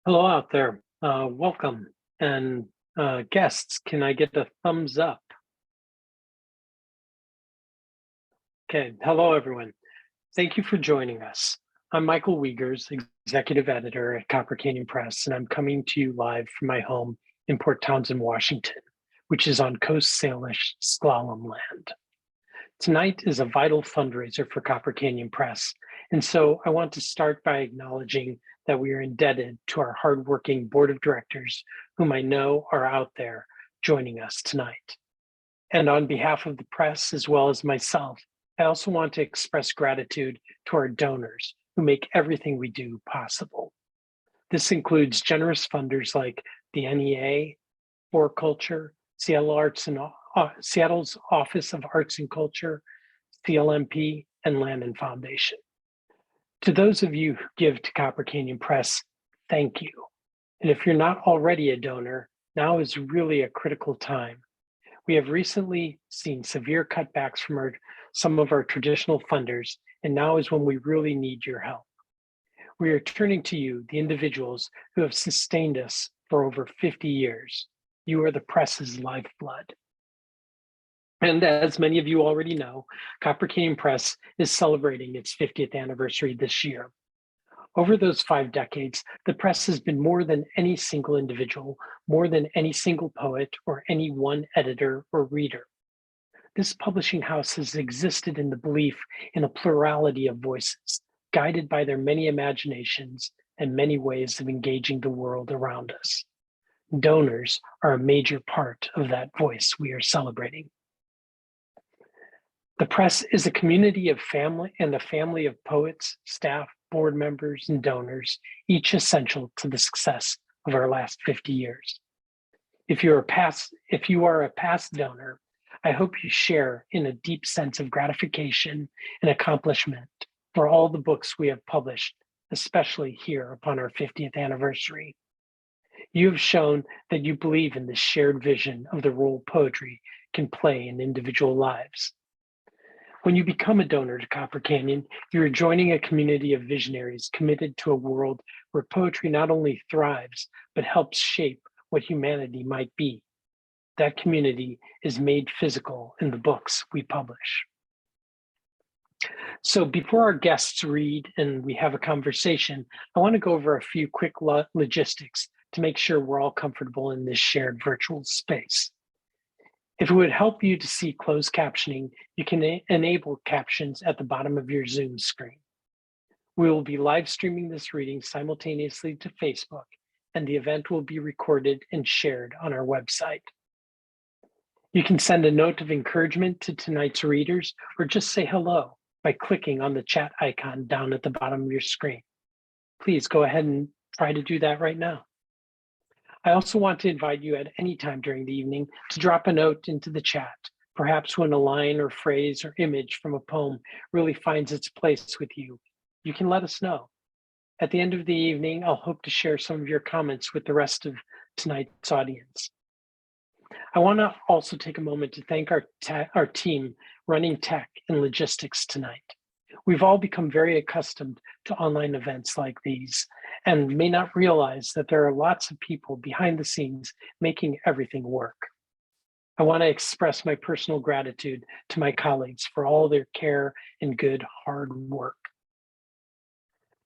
Hello out there. Welcome. And guests, can I get a thumbs up? Okay. Hello, everyone. Thank you for joining us. I'm Michael Wiegers, Executive Editor at Copper Canyon Press, and I'm coming to you live from my home in Port Townsend, Washington, which is on Coast Salish slalom land. Tonight is a vital fundraiser for Copper Canyon Press, and so I want to start by acknowledging that we are indebted to our hardworking board of directors, whom I know are out there joining us tonight. And on behalf of the press, as well as myself, I also want to express gratitude to our donors who make everything we do possible. This includes generous funders like the NEA, For Culture, Seattle's Office of Arts and Culture, CLMP, and Landon Foundation. To those of you who give to Copper Canyon Press, thank you. And if you're not already a donor, now is really a critical time. We have recently seen severe cutbacks from some of our traditional funders, and now is when we really need your help. We are turning to you, the individuals who have sustained us for over 50 years. You are the press's lifeblood. And as many of you already know, Copper Canyon Press is celebrating its 50th anniversary this year. Over those 5 decades, the press has been more than any single individual, more than any single poet or any one editor or reader. This publishing house has existed in the belief in a plurality of voices, guided by their many imaginations and many ways of engaging the world around us. Donors are a major part of that voice we are celebrating. The press is a community of family and a family of poets, staff, board members, and donors, each essential to the success of our last 50 years. If you are a past donor, I hope you share in a deep sense of gratification and accomplishment for all the books we have published, especially here upon our 50th anniversary. You have shown that you believe in the shared vision of the role poetry can play in individual lives. When you become a donor to Copper Canyon, you are joining a community of visionaries committed to a world where poetry not only thrives, but helps shape what humanity might be. That community is made physical in the books we publish. So before our guests read and we have a conversation, I want to go over a few quick logistics to make sure we're all comfortable in this shared virtual space. If it would help you to see closed captioning, you can enable captions at the bottom of your Zoom screen. We will be live streaming this reading simultaneously to Facebook, and the event will be recorded and shared on our website. You can send a note of encouragement to tonight's readers or just say hello by clicking on the chat icon down at the bottom of your screen. Please go ahead and try to do that right now. I also want to invite you at any time during the evening to drop a note into the chat, perhaps when a line or phrase or image from a poem really finds its place with you. You can let us know. At the end of the evening, I'll hope to share some of your comments with the rest of tonight's audience. I want to also take a moment to thank our team running tech and logistics tonight. We've all become very accustomed to online events like these and may not realize that there are lots of people behind the scenes making everything work. I want to express my personal gratitude to my colleagues for all their care and good hard work.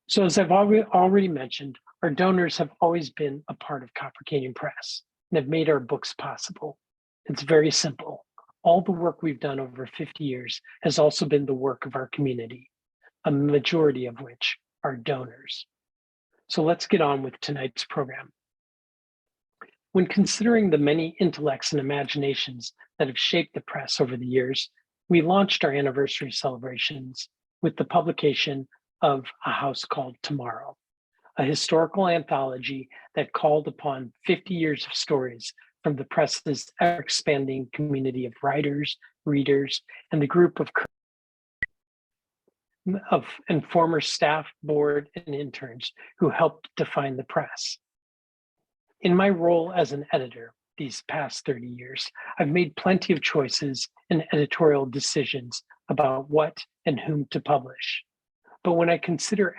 So as I've already mentioned, our donors have always been a part of Copper Canyon Press and have made our books possible. It's very simple. All the work we've done over 50 years has also been the work of our community, a majority of which are donors. So let's get on with tonight's program. When considering the many intellects and imaginations that have shaped the press over the years, we launched our anniversary celebrations with the publication of A House Called Tomorrow, a historical anthology that called upon 50 years of stories from the press's ever-expanding community of writers, readers, and the group of former staff, board, and interns who helped define the press. In my role as an editor these past 30 years, I've made plenty of choices and editorial decisions about what and whom to publish. But when I considered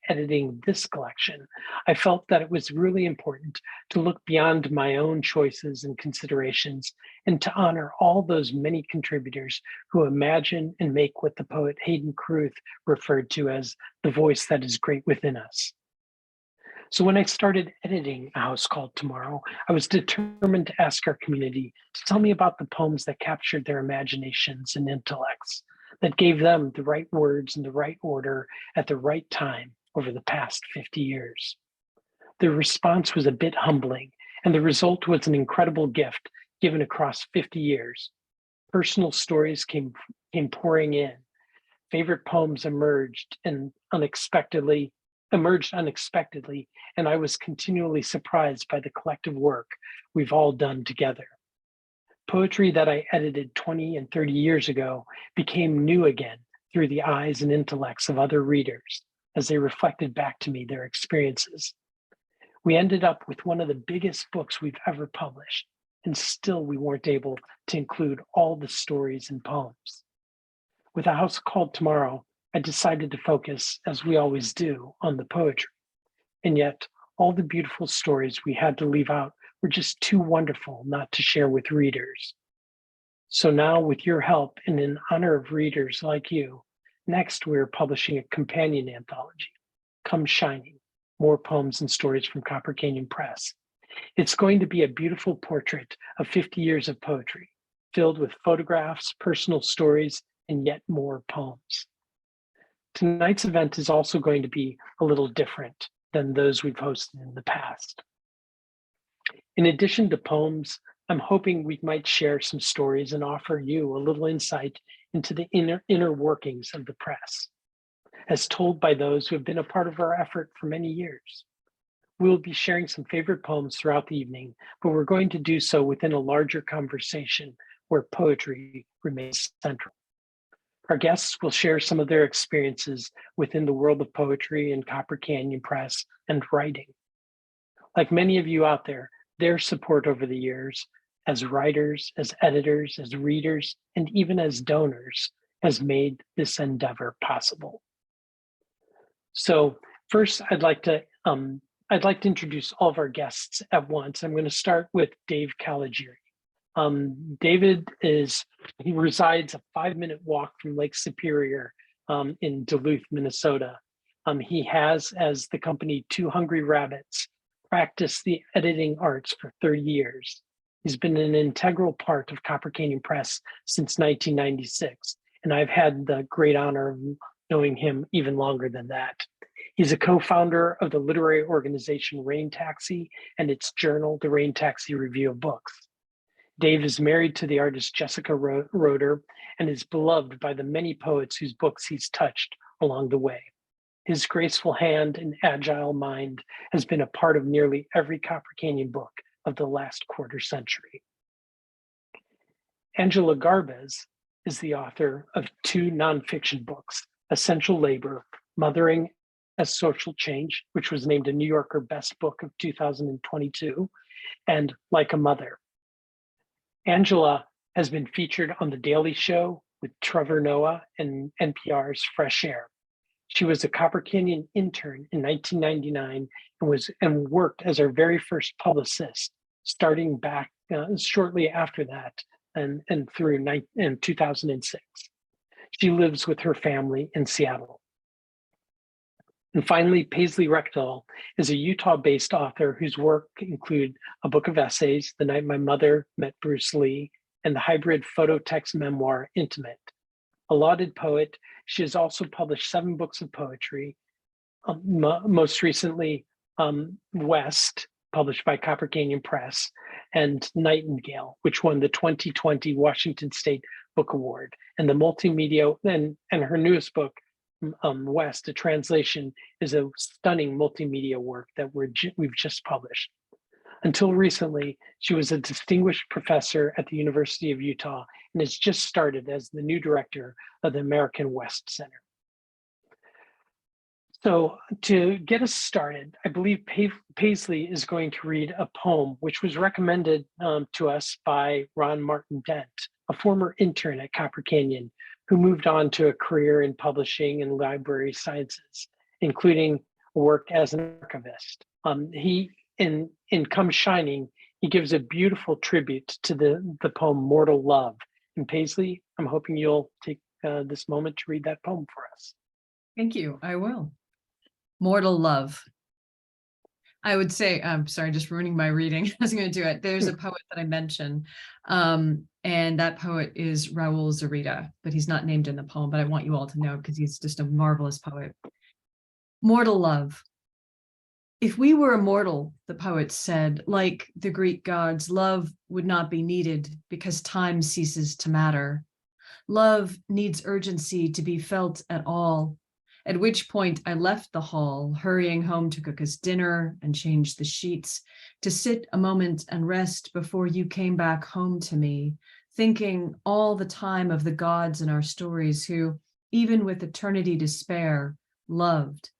editing this collection, I felt that it was really important to look beyond my own choices and considerations and to honor all those many contributors who imagine and make what the poet Hayden Carruth referred to as the voice that is great within us. So when I started editing A House Called Tomorrow, I was determined to ask our community to tell me about the poems that captured their imaginations and intellects, that gave them the right words in the right order at the right time over the past 50 years. The response was a bit humbling, and the result was an incredible gift given across 50 years. Personal stories came pouring in. Favorite poems emerged unexpectedly, and I was continually surprised by the collective work we've all done together. Poetry that I edited 20 and 30 years ago became new again through the eyes and intellects of other readers as they reflected back to me their experiences. We ended up with one of the biggest books we've ever published, and still we weren't able to include all the stories and poems. With A House Called Tomorrow, I decided to focus, as we always do, on the poetry. And yet, all the beautiful stories we had to leave out were just too wonderful not to share with readers. So now, with your help and in honor of readers like you, next we're publishing a companion anthology, Come Shining, More Poems and Stories from Copper Canyon Press. It's going to be a beautiful portrait of 50 years of poetry, filled with photographs, personal stories, and yet more poems. Tonight's event is also going to be a little different than those we've hosted in the past. In addition to poems, I'm hoping we might share some stories and offer you a little insight into the inner workings of the press, as told by those who have been a part of our effort for many years. We'll be sharing some favorite poems throughout the evening, but we're going to do so within a larger conversation where poetry remains central. Our guests will share some of their experiences within the world of poetry and Copper Canyon Press and writing. Like many of you out there, their support over the years as writers, as editors, as readers, and even as donors has made this endeavor possible. So first, I'd like to introduce all of our guests at once. I'm going to start with Dave Caligiuri. David resides a 5-minute walk from Lake Superior in Duluth, Minnesota. He has, as the company Two Hungry Rabbits, practiced the editing arts for 30 years. He's been an integral part of Copper Canyon Press since 1996, and I've had the great honor of knowing him even longer than that. He's a co-founder of the literary organization Rain Taxi and its journal, the Rain Taxi Review of Books. Dave is married to the artist Jessica Roeder and is beloved by the many poets whose books he's touched along the way. His graceful hand and agile mind has been a part of nearly every Copper Canyon book of the last quarter century. Angela Garbes is the author of 2 nonfiction books, Essential Labor, Mothering as Social Change, which was named a New Yorker Best Book of 2022, and Like a Mother. Angela has been featured on The Daily Show with Trevor Noah and NPR's Fresh Air. She was a Copper Canyon intern in 1999 and worked as our very first publicist, starting back shortly after that and through 2006. She lives with her family in Seattle. And finally, Paisley Rekdal is a Utah-based author whose work include a book of essays, The Night My Mother Met Bruce Lee, and the hybrid photo-text memoir, Intimate. A lauded poet, she has also published 7 books of poetry, most recently West, published by Copper Canyon Press, and Nightingale, which won the 2020 Washington State Book Award. And the multimedia, and her newest book, West, a translation, is a stunning multimedia work that we've just published. Until recently, she was a distinguished professor at the University of Utah and has just started as the new director of the American West Center. So to get us started, I believe Paisley is going to read a poem which was recommended to us by Ron Martin Dent, a former intern at Copper Canyon, who moved on to a career in publishing and library sciences, including work as an archivist. He, in Come Shining, he gives a beautiful tribute to the poem Mortal Love. And Paisley, I'm hoping you'll take this moment to read that poem for us. Thank you, I will. Mortal Love. I would say, I'm sorry, just ruining my reading. I was going to do it. There's a poet that I mentioned, and that poet is Raul Zarita, but he's not named in the poem, but I want you all to know because he's just a marvelous poet. Mortal Love. If we were immortal, the poet said, like the Greek gods, love would not be needed because time ceases to matter. Love needs urgency to be felt at all, at which point I left the hall, hurrying home to cook us dinner and change the sheets, to sit a moment and rest before you came back home to me, thinking all the time of the gods in our stories who, even with eternity to spare, loved,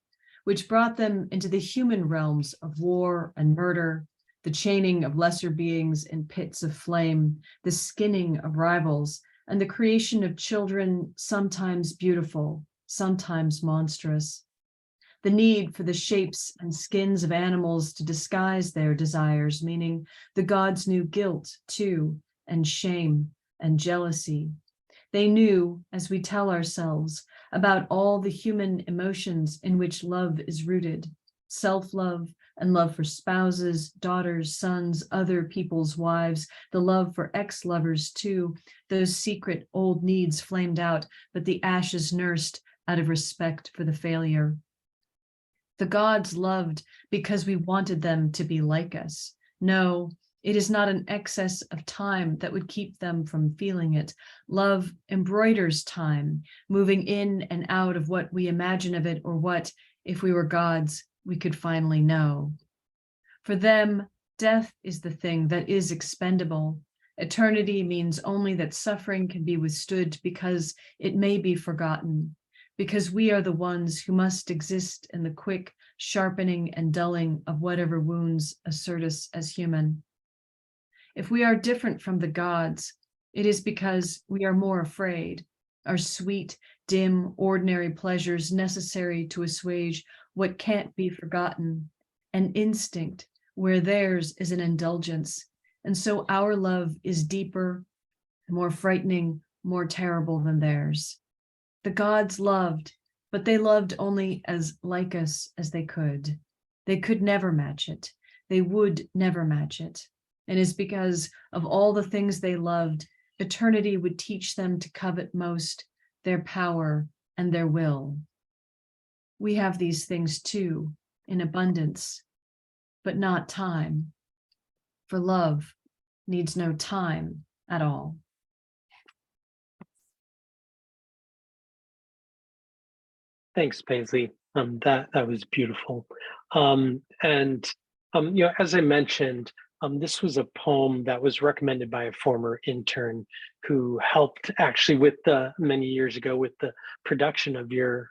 which brought them into the human realms of war and murder, the chaining of lesser beings in pits of flame, the skinning of rivals, and the creation of children sometimes beautiful, sometimes monstrous. The need for the shapes and skins of animals to disguise their desires, meaning the gods knew guilt too, and shame and jealousy. They knew, as we tell ourselves, about all the human emotions in which love is rooted, self-love and love for spouses, daughters, sons, other people's wives, the love for ex-lovers too, those secret old needs flamed out, but the ashes nursed out of respect for the failure. The gods loved because we wanted them to be like us. No, it is not an excess of time that would keep them from feeling it. Love embroiders time, moving in and out of what we imagine of it or what, if we were gods, we could finally know. For them, death is the thing that is expendable. Eternity means only that suffering can be withstood because it may be forgotten, because we are the ones who must exist in the quick sharpening and dulling of whatever wounds assert us as human. If we are different from the gods, it is because we are more afraid, our sweet, dim, ordinary pleasures necessary to assuage what can't be forgotten, an instinct where theirs is an indulgence. And so our love is deeper, more frightening, more terrible than theirs. The gods loved, but they loved only as like us as they could. They could never match it. They would never match it. And it's because of all the things they loved, eternity would teach them to covet most their power and their will. We have these things too, in abundance, but not time. For love needs no time at all. Thanks, Paisley. That was beautiful. As I mentioned, this was a poem that was recommended by a former intern who helped actually with many years ago with the production of your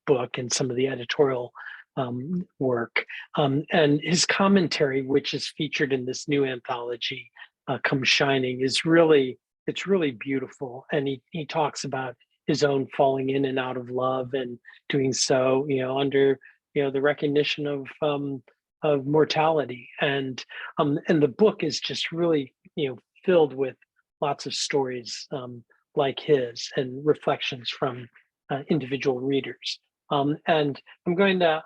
book and some of the editorial work. And his commentary, which is featured in this new anthology, Come Shining, it's really beautiful. And he talks about his own falling in and out of love and doing so, under, the recognition of mortality. And the book is just really, filled with lots of stories like his and reflections from individual readers. And I'm going to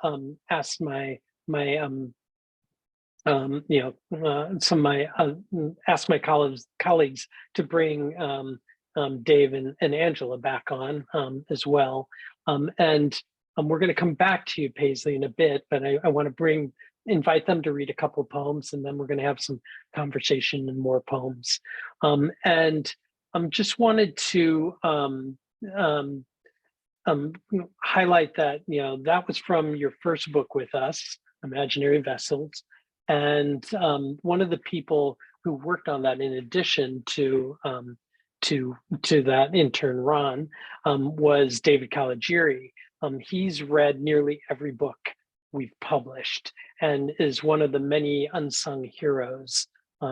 ask ask my colleagues to bring Dave and Angela back on as well. We're going to come back to you, Paisley, in a bit, but I want to invite them to read a couple of poems, and then we're going to have some conversation and more poems. Just wanted to highlight that, that was from your first book with us, Imaginary Vessels. And one of the people who worked on that, in addition to that intern, Ron, was David Caligiuri. He's read nearly every book we've published and is one of the many unsung heroes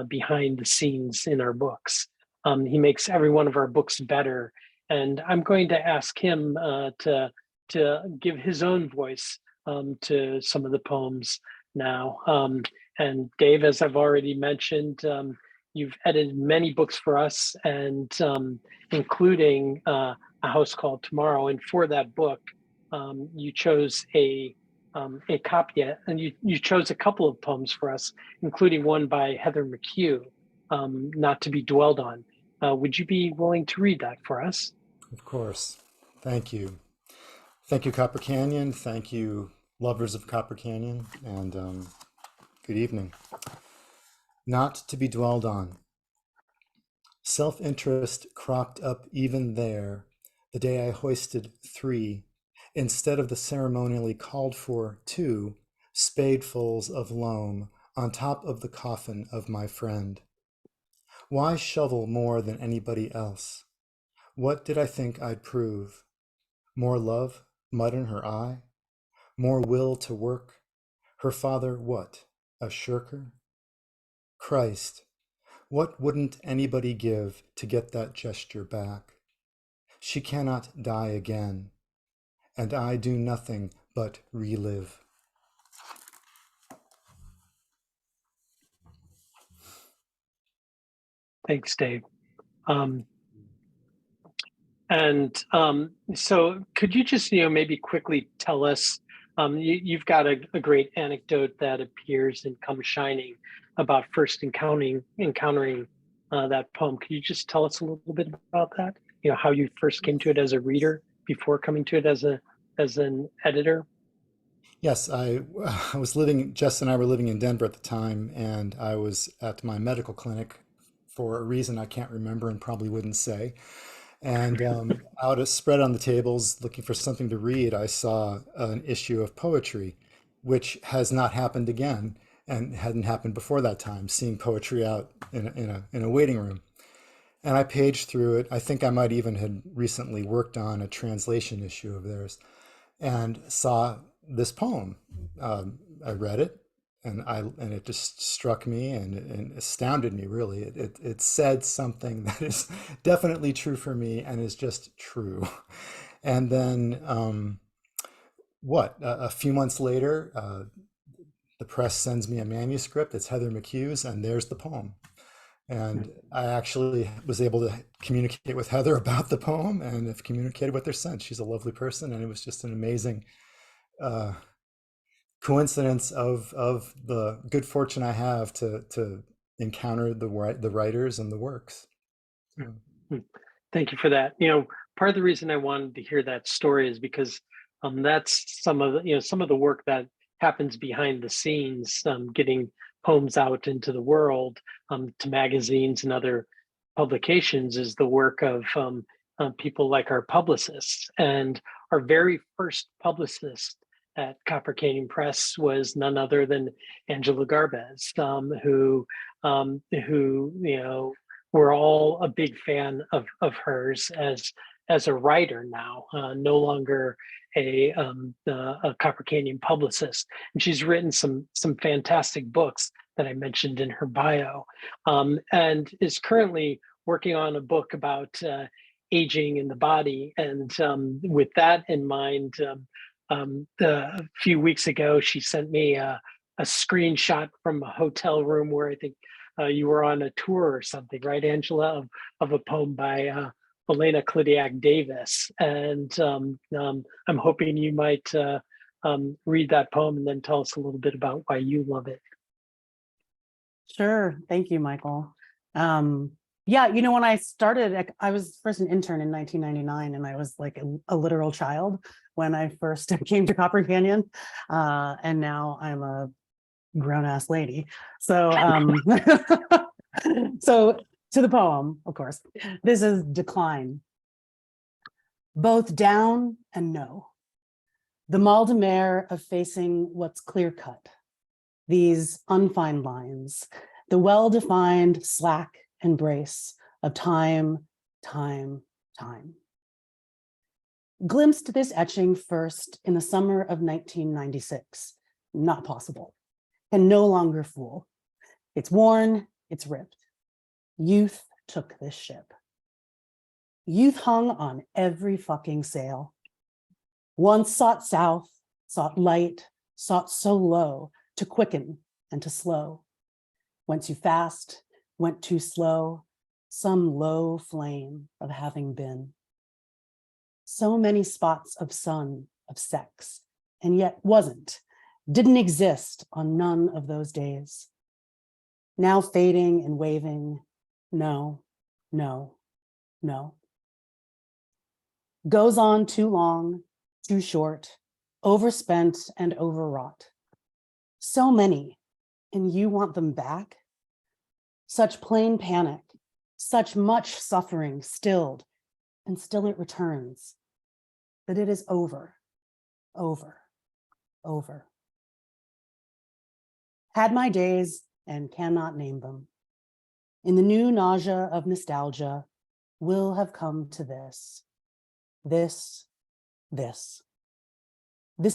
behind the scenes in our books. He makes every one of our books better And I'm going to ask him to give his own voice to some of the poems now. And Dave, as I've already mentioned, you've edited many books for us, and including A House Called Tomorrow. And for that book, you chose a copy, and you chose a couple of poems for us, including one by Heather McHugh, Not to Be Dwelled On. Would you be willing to read that for us? Of course. Thank you. Thank you, Copper Canyon. Thank you, lovers of Copper Canyon. And good evening. Not to be dwelled on. Self-interest cropped up even there the day I hoisted 3, instead of the ceremonially called for 2, spadefuls of loam on top of the coffin of my friend. Why shovel more than anybody else? What did I think I'd prove? More love, mud in her eye? More will to work? Her father what, a shirker? Christ, what wouldn't anybody give to get that gesture back? She cannot die again, and I do nothing but relive. Thanks, Dave. So could you just, maybe quickly tell us, you've got a great anecdote that appears in Come Shining about first encountering that poem. Could you just tell us a little bit about that? How you first came to it as a reader before coming to it as an editor? Yes, I was living, Jess and I were living in Denver at the time, and I was at my medical clinic for a reason I can't remember and probably wouldn't say. And out spread on the tables, looking for something to read, I saw an issue of poetry, which has not happened again and hadn't happened before that time, seeing poetry out in a waiting room. And I paged through it. I think I might even had recently worked on a translation issue of theirs and saw this poem. I read it, and it just struck me and astounded me, really. It said something that is definitely true for me and is just true. And then a few months later, the press sends me a manuscript. It's Heather McHugh's, and there's the poem. And I actually was able to communicate with Heather about the poem, and have communicated with her since. She's a lovely person, and it was just an amazing coincidence of the good fortune I have to encounter the writers and the works. Thank you for that. Part of the reason I wanted to hear that story is because that's some of the work that happens behind the scenes, getting poems out into the world, to magazines and other publications, is the work of people like our publicists. And our very first publicist at Copper Canyon Press was none other than Angela Garbes, who we're all a big fan of hers as a writer now, no longer a Copper Canyon publicist. And she's written some fantastic books that I mentioned in her bio, and is currently working on a book about aging in the body. And with that in mind, a few weeks ago, she sent me a screenshot from a hotel room where I think you were on a tour or something, right, Angela, of a poem by Elena Clidiak Davis. And I'm hoping you might read that poem and then tell us a little bit about why you love it. Sure. Thank you, Michael. Yeah, when I started, I was first an intern in 1999, and I was like a literal child when I first came to Copper Canyon. And now I'm a grown-ass lady. So, so to the poem, of course, this is Decline. Both down and no. The mal de mer of facing what's clear-cut. These unfined lines, the well-defined slack embrace of time. Glimpsed this etching first in the summer of 1996. Not possible. Can no longer fool. It's worn, it's ripped. Youth took this ship. Youth hung on every fucking sail. Once sought south, sought light, sought so low to quicken and to slow. Went too fast, went too slow, some low flame of having been. So many spots of sun, of sex, and yet wasn't, didn't exist on none of those days. Now fading and waving, no, no, no. Goes on too long, too short, overspent and overwrought. So many, and you want them back? Such plain panic, such much suffering stilled, and still it returns. That it is over, over, over. Had my days and cannot name them. In the new nausea of nostalgia, will have come to this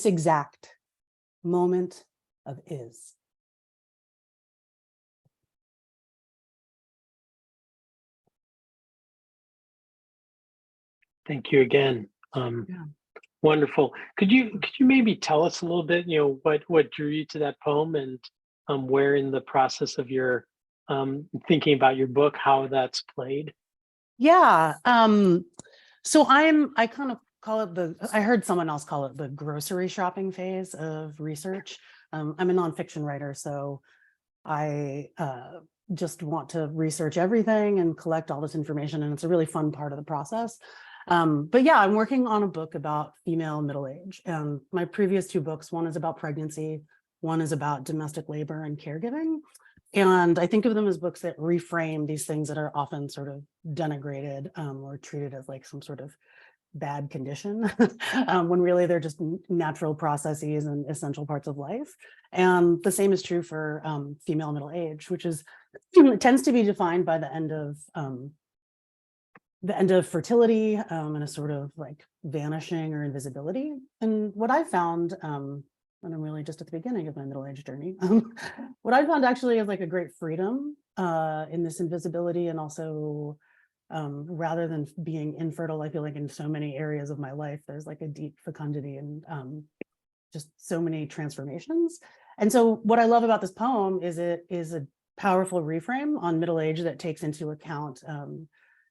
exact moment of is. Thank you again. Yeah. Wonderful. Could you maybe tell us a little bit, what drew you to that poem, and where in the process of your thinking about your book, how that's played? Yeah. So I kind of call it I heard someone else call it the grocery shopping phase of research. I'm a nonfiction writer, so I just want to research everything and collect all this information, and it's a really fun part of the process. But yeah, I'm working on a book about female middle age, and my previous two books, one is about pregnancy, one is about domestic labor and caregiving. And I think of them as books that reframe these things that are often sort of denigrated or treated as like some sort of bad condition when really they're just natural processes and essential parts of life. And the same is true for female middle age, which is it tends to be defined by the end of fertility and a sort of like vanishing or invisibility. And what I found, and I'm really just at the beginning of my middle age journey, what I found actually is like a great freedom in this invisibility, and also rather than being infertile, I feel like in so many areas of my life, there's like a deep fecundity and just so many transformations. And so what I love about this poem is it is a powerful reframe on middle age that takes into account,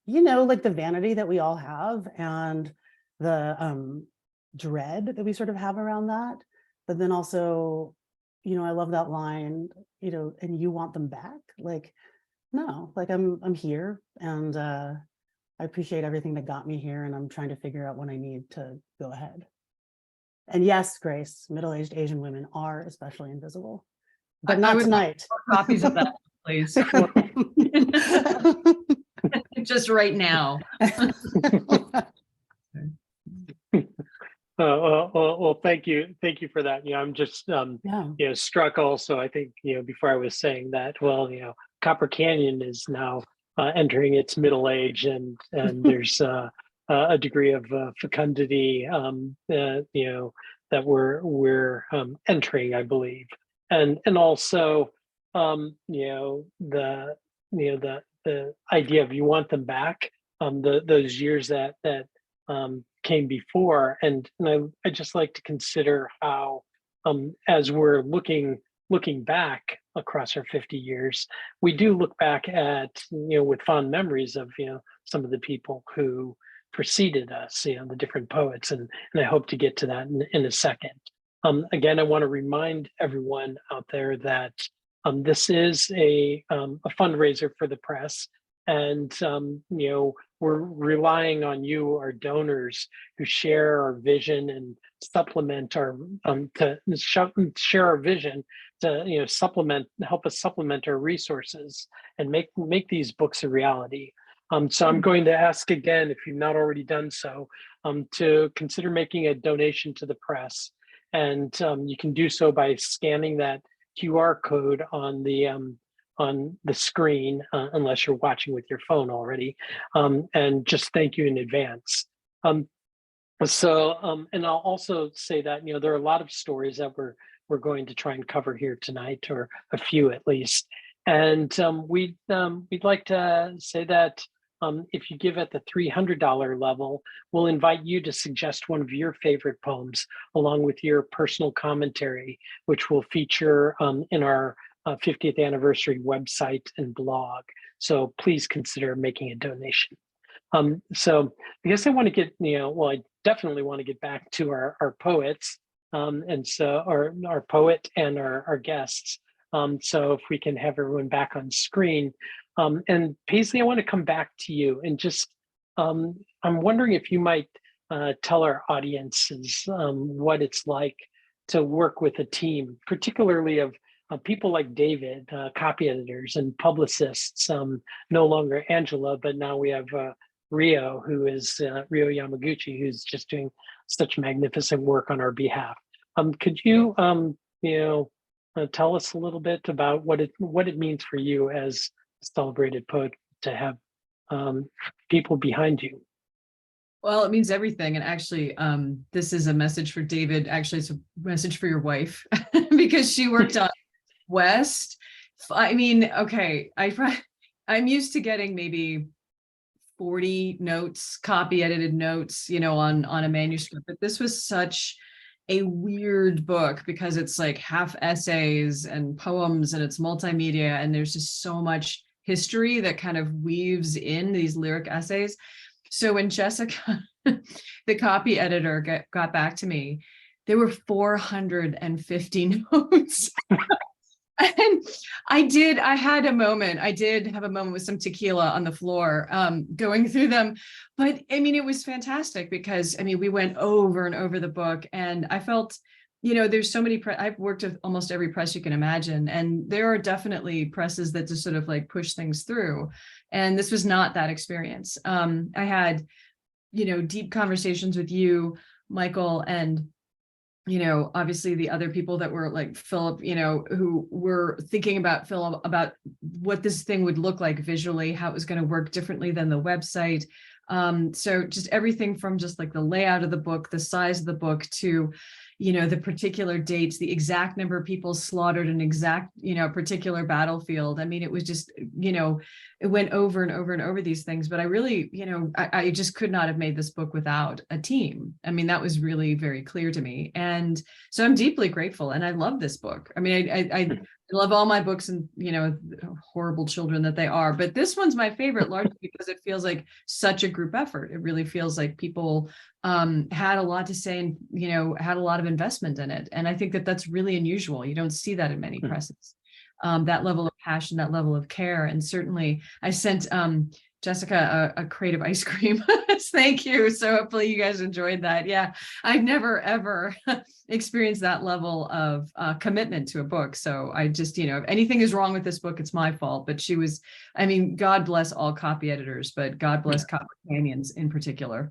like the vanity that we all have and the dread that we sort of have around that. But then also, I love that line, and you want them back? Like, no, like I'm here, and I appreciate everything that got me here, and I'm trying to figure out what I need to go ahead. And yes, Grace, middle-aged Asian women are especially invisible, but not tonight. Copies of that, please. Just right now. Well, thank you for that. I'm just Yeah. struck also. I think before I was saying that, well, Copper Canyon is now entering its middle age, and there's a degree of fecundity that we're entering, I believe, and also the idea of you want them back, those years that came before, and I just like to consider how as we're looking back across our 50 years, we do look back at with fond memories of some of the people who preceded us, the different poets, and I hope to get to that in a second. Again, I want to remind everyone out there that this is a fundraiser for the press, and we're relying on you, our donors, who share our vision and supplement our to share our vision to help us supplement our resources and make these books a reality. So I'm going to ask again, if you've not already done so, to consider making a donation to the press, and you can do so by scanning that QR code on the screen, unless you're watching with your phone already, and just thank you in advance. And I'll also say that there are a lot of stories that we're going to try and cover here tonight, or a few at least, and we'd like to say that If you give at the $300 level, we'll invite you to suggest one of your favorite poems along with your personal commentary, which will feature in our 50th anniversary website and blog. So please consider making a donation. So I guess I want to get, well, I definitely want to get back to our poets, and so our poet and our guests. So if we can have everyone back on screen. And Paisley, I want to come back to you and just, I'm wondering if you might tell our audiences what it's like to work with a team, particularly of people like David, copy editors and publicists, no longer Angela, but now we have Rio, who is Rio Yamaguchi, who's just doing such magnificent work on our behalf. Could you, tell us a little bit about what it means for you as a celebrated poet to have people behind you? Well, it means everything. And actually, this is a message for David. Actually, it's a message for your wife because she worked on West. I mean, okay, I'm used to getting maybe 40 notes, copy edited notes, on a manuscript, but this was such a weird book because it's like half essays and poems and it's multimedia and there's just so much history that kind of weaves in these lyric essays. So when Jessica, the copy editor, got back to me, there were 450 notes. And I did have a moment with some tequila on the floor, going through them. But I mean, it was fantastic because we went over and over the book and I felt, there's so many, I've worked with almost every press you can imagine. And there are definitely presses that just sort of like push things through. And this was not that experience. I had, deep conversations with you, Michael, and obviously the other people that were like Philip, who were thinking about Philip, about what this thing would look like visually, how it was going to work differently than the website. So just everything from just like the layout of the book, the size of the book to, the particular dates, the exact number of people slaughtered an exact, particular battlefield. I mean, it was just, it went over and over and over these things, but I really, I just could not have made this book without a team. I mean, that was really very clear to me. And so I'm deeply grateful. And I love this book. I mean, I love all my books and, horrible children that they are, but this one's my favorite largely because it feels like such a group effort. It really feels like people had a lot to say and, had a lot of investment in it. And I think that that's really unusual. You don't see that in many presses, that level of passion, that level of care. And certainly I sent Jessica a crate of ice cream. Thank you. So hopefully you guys enjoyed that. Yeah, I've never, ever experienced that level of commitment to a book. So I just, if anything is wrong with this book, it's my fault. But she was, God bless all copy editors, but God bless copy companions in particular.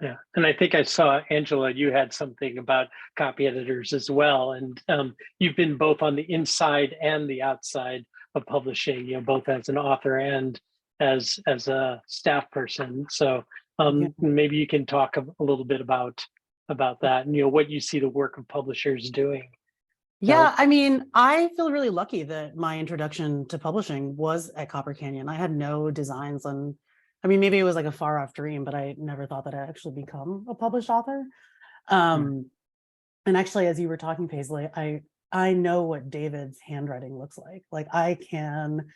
Yeah, and I think I saw, Angela, you had something about copy editors as well. And you've been both on the inside and the outside of publishing, both as an author and as a staff person. So maybe you can talk a little bit about that and what you see the work of publishers doing. Yeah, I feel really lucky that my introduction to publishing was at Copper Canyon. I had no designs on, maybe it was like a far off dream, but I never thought that I'd actually become a published author. And actually, as you were talking, Paisley, I know what David's handwriting looks like. Like I can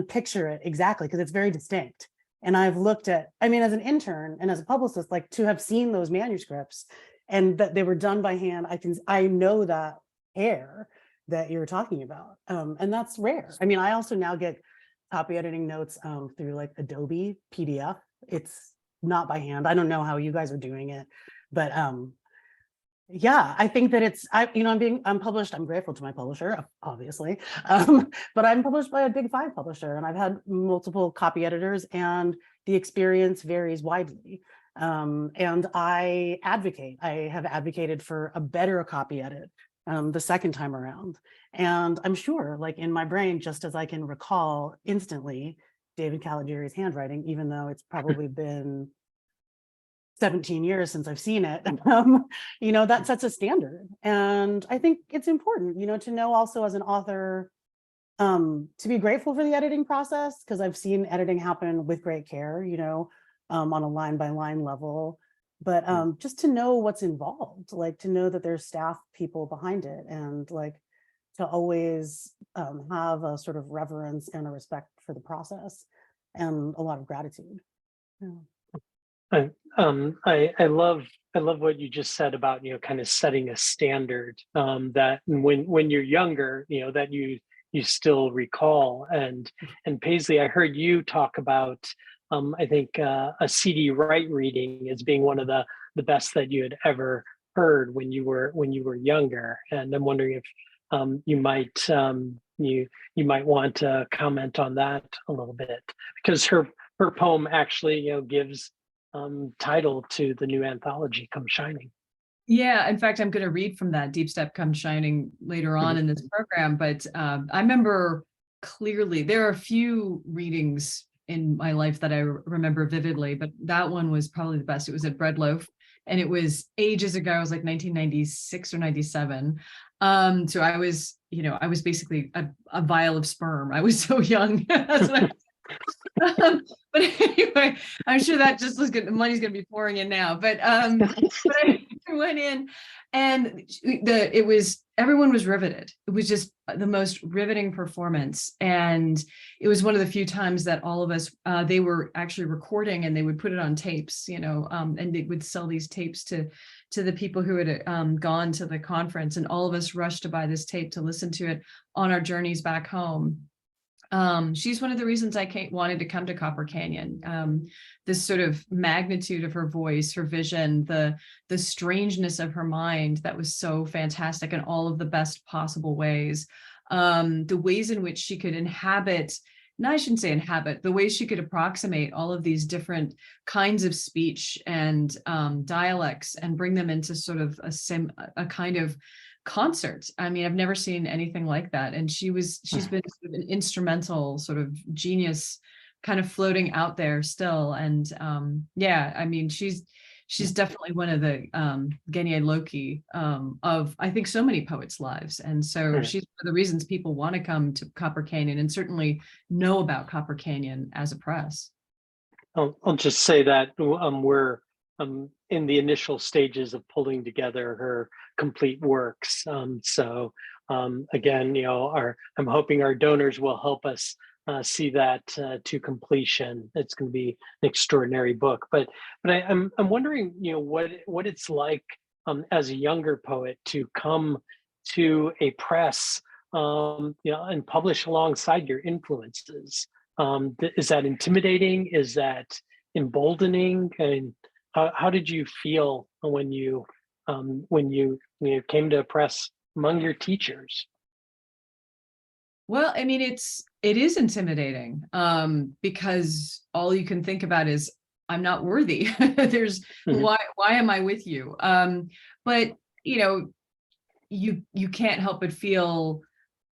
picture it exactly because it's very distinct. And I've looked at, as an intern and as a publicist, like to have seen those manuscripts and that they were done by hand, I know that hair that you're talking about. And that's rare. I also now get copy editing notes through like Adobe PDF. It's not by hand. I don't know how you guys are doing it, but yeah, I think that I'm published. I'm grateful to my publisher, obviously, but I'm published by a big 5 publisher, and I've had multiple copy editors, and the experience varies widely. And I have advocated for a better copy edit the second time around. And I'm sure, like in my brain, just as I can recall instantly David Caligiuri's handwriting, even though it's probably been 17 years since I've seen it, that sets a standard. And I think it's important, to know also as an author, to be grateful for the editing process, because I've seen editing happen with great care, on a line by line level, but just to know what's involved, like to know that there's staff people behind it, and like to always have a sort of reverence and a respect for the process and a lot of gratitude. Yeah. I love what you just said about, kind of setting a standard, that when you're younger, that you still recall. And Paisley, I heard you talk about, I think, a CD Wright reading as being one of the best that you had ever heard when you were younger. And I'm wondering if you might want to comment on that a little bit, because her poem actually, gives title to the new anthology, Come Shining. Yeah, in fact, I'm going to read from that Deep Step Come Shining later on in this program. But I remember clearly, there are a few readings in my life that I remember vividly, but that one was probably the best. It was at Bread Loaf, and it was ages ago. It was like 1996 or 97. So I was, I was basically a vial of sperm. I was so young. That's what but anyway, I'm sure that just was good. The money's going to be pouring in now. But I went in, and everyone was riveted. It was just the most riveting performance, and it was one of the few times that all of us, they were actually recording, and they would put it on tapes, and they would sell these tapes to the people who had gone to the conference, and all of us rushed to buy this tape to listen to it on our journeys back home. She's one of the reasons I wanted to come to Copper Canyon. This sort of magnitude of her voice, her vision, the strangeness of her mind, that was so fantastic in all of the best possible ways. The ways in which she could inhabit, no, I shouldn't say inhabit, the way she could approximate all of these different kinds of speech and dialects and bring them into sort of a kind of concert. I mean, I've never seen anything like that. And she's been sort of an instrumental sort of genius kind of floating out there still. And yeah, I mean, she's definitely one of the Genie Loki of, I think, so many poets' lives. And so she's one of the reasons people want to come to Copper Canyon and certainly know about Copper Canyon as a press. I'll just say that we're in the initial stages of pulling together her complete works. So again, I'm hoping our donors will help us see that to completion. It's going to be an extraordinary book. But I'm wondering, what it's like as a younger poet to come to a press, and publish alongside your influences. Is that intimidating? Is that emboldening? And how did you feel when you came to a press among your teachers? Well, I mean, it is intimidating because all you can think about is, I'm not worthy. There's why am I with you? But you can't help but feel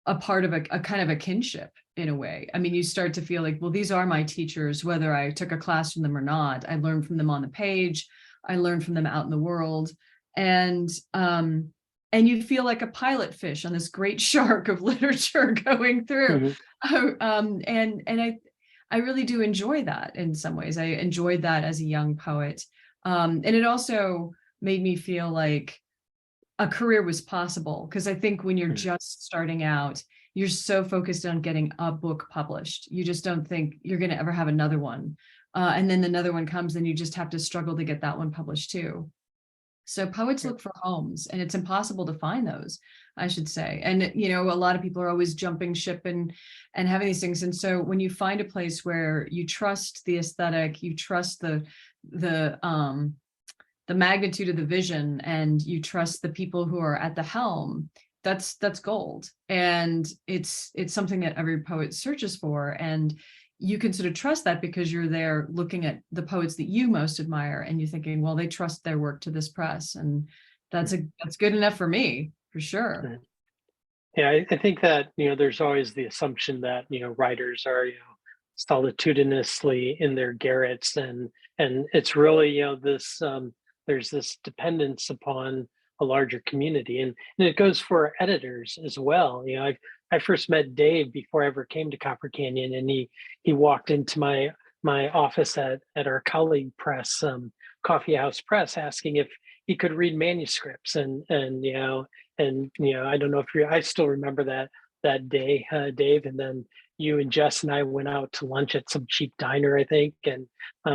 a part of a kind of a kinship in a way. I mean, you start to feel like, well, these are my teachers, whether I took a class from them or not. I learned from them on the page. I learned from them out in the world. And you feel like a pilot fish on this great shark of literature going through. And I really do enjoy that in some ways. I enjoyed that as a young poet. And it also made me feel like a career was possible, because I think when you're just starting out, you're so focused on getting a book published. You just don't think you're going to ever have another one. And then another one comes and you just have to struggle to get that one published too. So poets look for homes, and it's impossible to find those, I should say. And, a lot of people are always jumping ship and having these things. And so when you find a place where you trust the aesthetic, you trust the magnitude of the vision, and you trust the people who are at the helm, that's gold. And it's something that every poet searches for. And you can sort of trust that because you're there looking at the poets that you most admire, and you're thinking, well, they trust their work to this press. And that's good enough for me, for sure. Yeah, I think that, there's always the assumption that, writers are, solitudinously in their garrets, and it's really, this there's this dependence upon a larger community, and it goes for editors as well. I first met Dave before I ever came to Copper Canyon, and he walked into my office at our colleague press, Coffee House Press, asking if he could read manuscripts, and I don't know if I still remember that day, Dave, and then you and Jess and I went out to lunch at some cheap diner, I think, and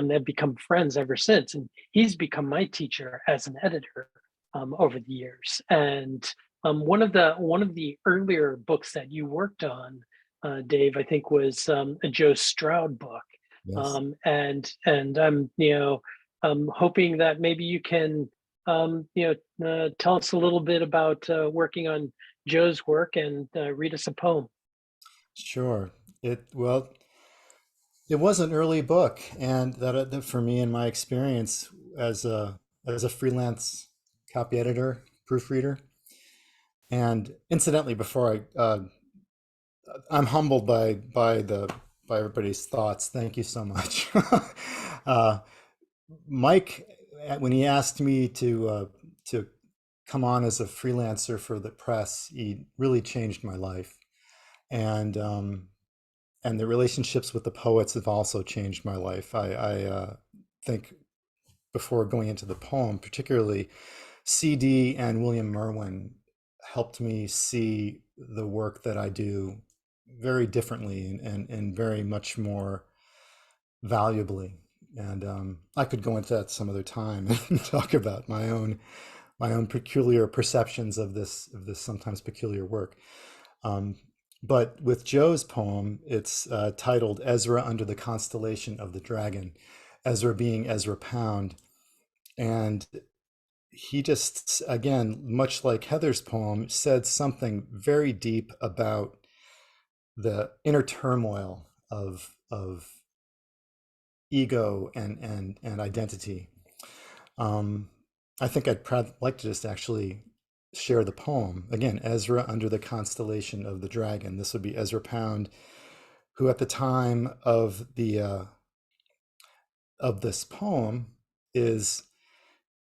they've become friends ever since. And he's become my teacher as an editor over the years. And one of the earlier books that you worked on, Dave, I think was a Joe Stroud book. Yes. And I'm hoping that maybe you can tell us a little bit about working on Joe's work and read us a poem. Sure. Well, it was an early book, and that for me, in my experience as a freelance copy editor, proofreader, and incidentally, before I'm humbled by everybody's thoughts. Thank you so much. Mike, when he asked me to come on as a freelancer for the press, he really changed my life, and the relationships with the poets have also changed my life. I think before going into the poem, particularly CD and William Merwin helped me see the work that I do very differently and very much more valuably. And I could go into that some other time and talk about my own peculiar perceptions of this sometimes peculiar work. But with Joe's poem, it's titled Ezra Under the Constellation of the Dragon, Ezra being Ezra Pound. And he just, again, much like Heather's poem, said something very deep about the inner turmoil of ego and identity. I think I'd like to just actually share the poem. Again, Ezra Under the Constellation of the Dragon. This would be Ezra Pound, who at the time of this poem is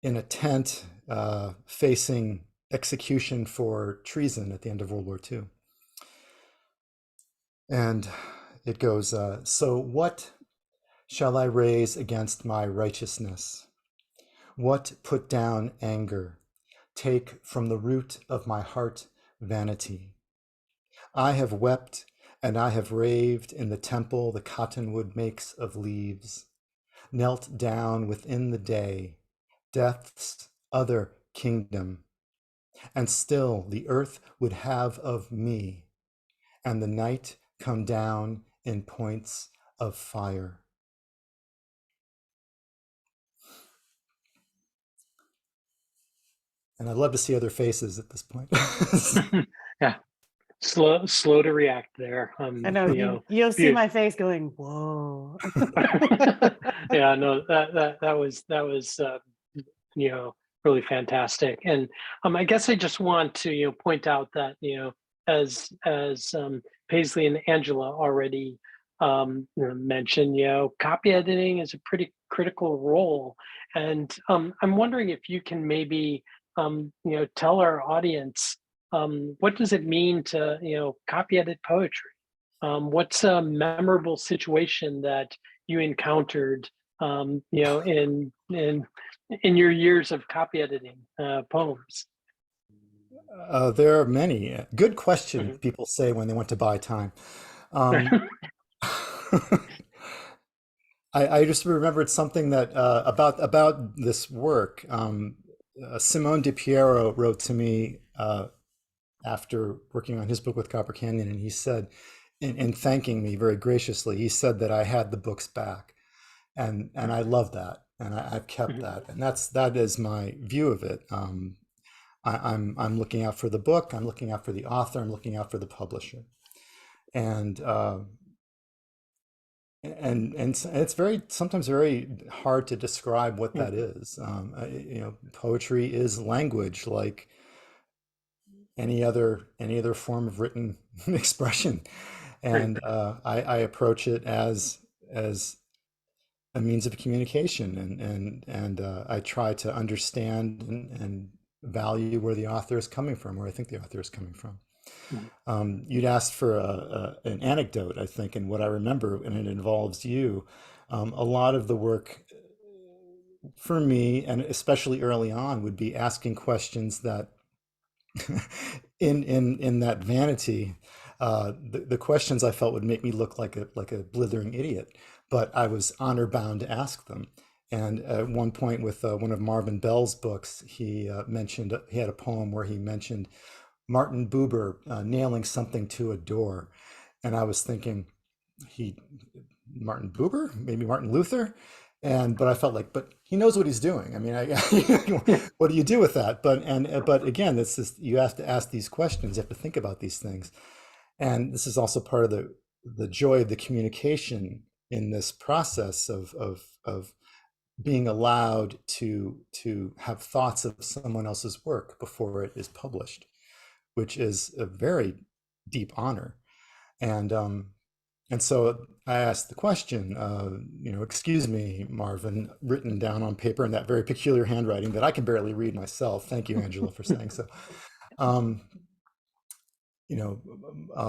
in a tent facing execution for treason at the end of World War II. And it goes, so what shall I raise against my righteousness? What put down anger? Take from the root of my heart vanity. I have wept and I have raved in the temple the cottonwood makes of leaves, knelt down within the day, death's other kingdom, and still the earth would have of me, and the night come down in points of fire. And I'd love to see other faces at this point. Yeah, slow to react there. I know, you'll see my face going, whoa. Yeah, no, that was really fantastic. And I guess I just want to point out that as Paisley and Angela already mentioned, copy editing is a pretty critical role. And I'm wondering if you can maybe tell our audience what does it mean to copy edit poetry? What's a memorable situation that you encountered in your years of copy editing poems? There are many. Good question, Mhm. people say when they want to buy time. I just remembered something that about this work. Simone DiPiero wrote to me after working on his book with Copper Canyon, and he said, in thanking me very graciously, he said that I had the books back, and I love that, and I've kept that, and that is my view of it. I'm looking out for the book, I'm looking out for the author, I'm looking out for the publisher, and it's sometimes very hard to describe what that is. Poetry is language, like any other form of written expression, and I approach it as a means of communication, and I try to understand and value where the author is coming from, where I think the author is coming from. You'd asked for an anecdote, I think, and what I remember, and it involves you. A lot of the work for me, and especially early on, would be asking questions that, in that vanity, the questions I felt would make me look like a blithering idiot, but I was honor bound to ask them. And at one point, with one of Marvin Bell's books, he mentioned he had a poem where he mentioned Martin Buber nailing something to a door, and I was thinking, Martin Buber, maybe Martin Luther, but I felt like, but he knows what he's doing. I mean, what do you do with that? But again, this is, you have to ask these questions. You have to think about these things, and this is also part of the joy of the communication in this process of being allowed to have thoughts of someone else's work before it is published, which is a very deep honor. And so I asked the question, excuse me, Marvin, written down on paper in that very peculiar handwriting that I can barely read myself. Thank you, Angela, for saying so.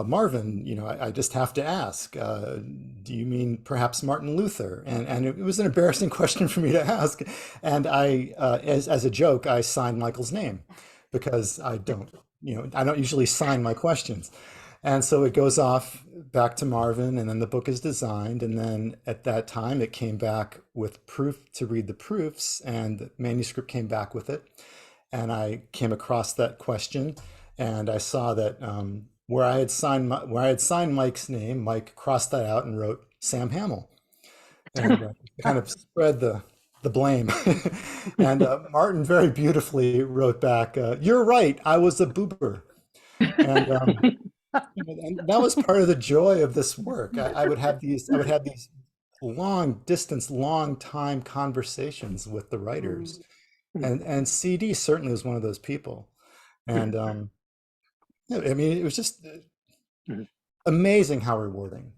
Marvin, I just have to ask, do you mean perhaps Martin Luther? And it was an embarrassing question for me to ask. And I, as a joke, I signed Michael's name because I don't usually sign my questions. And so it goes off back to Marvin, and then the book is designed. And then at that time, it came back with proof to read the proofs, and the manuscript came back with it. And I came across that question, and I saw that where I had signed Mike's name, Mike crossed that out and wrote Sam Hamill, and kind of spread the blame. And Martin very beautifully wrote back, "You're right, I was a boober." And that was part of the joy of this work. I would have these long distance, long time conversations with the writers, and CD certainly was one of those people. And I mean, it was just amazing how rewarding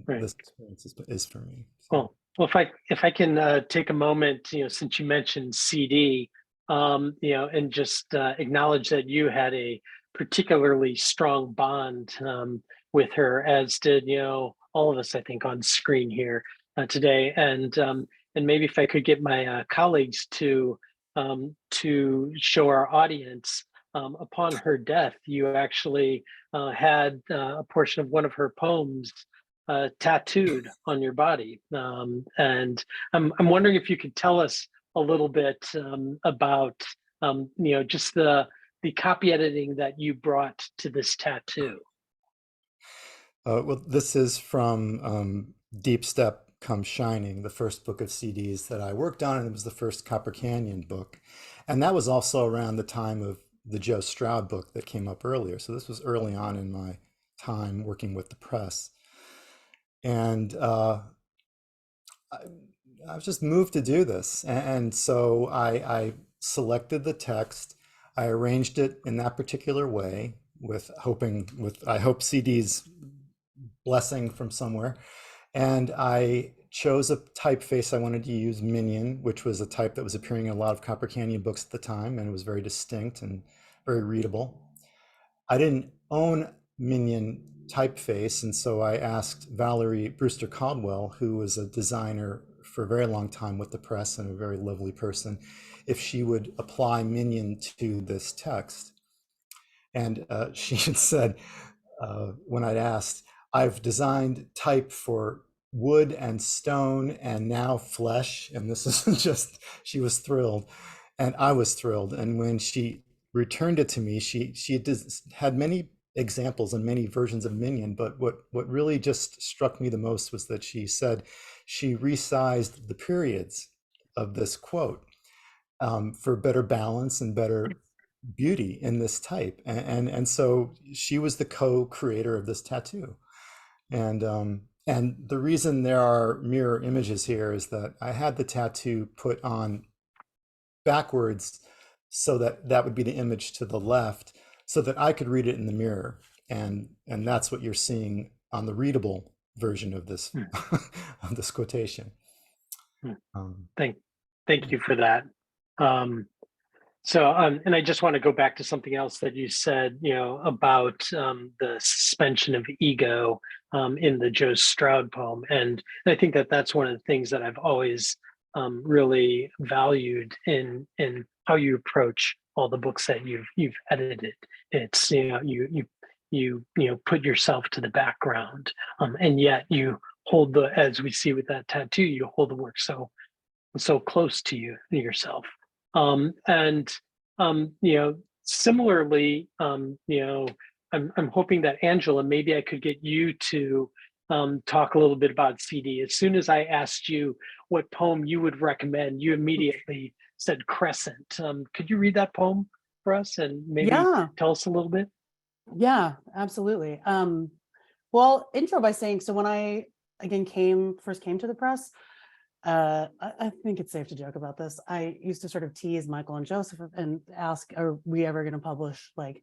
this experience is for me. So. Well, if I can take a moment, since you mentioned CD, and just acknowledge that you had a particularly strong bond with her, as did all of us, I think, on screen here today. And maybe if I could get my colleagues to show our audience, upon her death, you actually had a portion of one of her poems tattooed on your body, and I'm wondering if you could tell us a little bit about just the copy editing that you brought to this tattoo. Well, this is from Deep Step Come Shining, the first book of CDs that I worked on, and it was the first Copper Canyon book. And that was also around the time of the Joe Stroud book that came up earlier. So this was early on in my time working with the press. And I was just moved to do this. And so I selected the text. I arranged it in that particular way I hope CD's blessing from somewhere. And I chose a typeface I wanted to use, Minion, which was a type that was appearing in a lot of Copper Canyon books at the time, and it was very distinct and very readable. I didn't own Minion typeface, and so I asked Valerie Brewster Caldwell, who was a designer for a very long time with the press and a very lovely person, if she would apply Minion to this text. And she had said, when I'd asked, "I've designed type for wood and stone and now flesh," and this is just, she was thrilled and I was thrilled. And when she returned it to me, she had many examples and many versions of Minion, but what really just struck me the most was that she said she resized the periods of this quote for better balance and better beauty in this type, and so she was the co-creator of this tattoo. And the reason there are mirror images here is that I had the tattoo put on backwards so that would be the image to the left, so that I could read it in the mirror, and that's what you're seeing on the readable version of this of this quotation. Thank you for that. So, and I just want to go back to something else that you said, about the suspension of ego in the Joe Stroud poem, and I think that that's one of the things that I've always really valued in how you approach all the books that you've edited. It's you put yourself to the background, and yet you hold the, as we see with that tattoo, you hold the work so close to yourself. And similarly, I'm hoping that Angela, maybe I could get you to talk a little bit about CD. As soon as I asked you what poem you would recommend, you immediately said Crescent. Could you read that poem for us and maybe Yeah, tell us a little bit? yeah, absolutely. Well, intro by saying, so when I again first came to the press, I think it's safe to joke about this. I used to sort of tease Michael and Joseph and ask, are we ever going to publish like